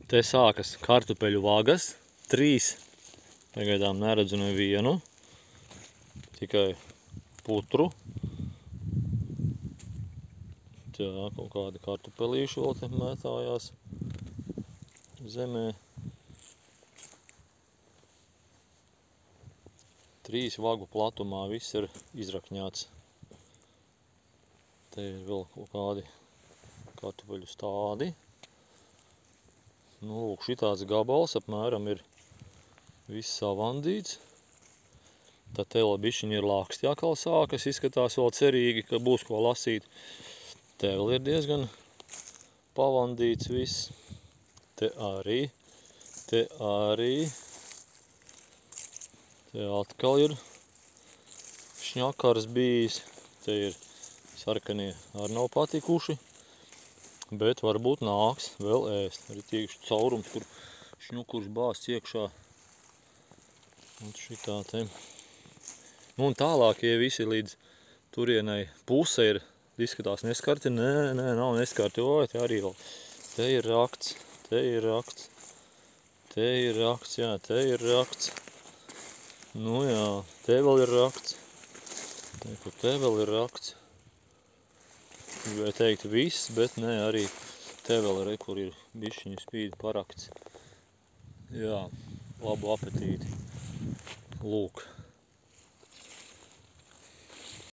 Te sākas kartupeļu vagas, 3. Pagaidām neredzu nevienu, tikai putru. Tā, kaut kādi kartupelīši vēl te mētājās zemē. 3 vagu platumā viss ir izrakņāts. Te ir vēl kaut kādi kartupeļu stādi. Nu, lūk, šitāds gabals apmēram ir viss savandīts. Tad te vēl bišķiņi ir laksti atkal sākas, izskatās vēl cerīgi, ka būs ko lasīt. Te vēl ir diezgan pavandīts viss. Te arī. Te arī. Te atkal ir šņakars bijis. Te ir sarkanie arī nav patikuši. Bet varbūt nāks vēl ēst. Arī tīkši caurums, kur šņukurs bāsts iekšā. Un šitā te. Nu un tālākie visi līdz turienai puse ir, izskatās neskarti. Nē, nav neskarti. O, te arī vēl. Te ir rakts, te ir rakts. Te ir rakts, jā, te ir rakts. Nu jā, te vēl ir rakts. Te vēl ir rakts. Gribēju teikt viss, bet ne, arī te vēl ir, kur ir bišķiņu spīd parakts. Jā, labu apetīti. Lūk.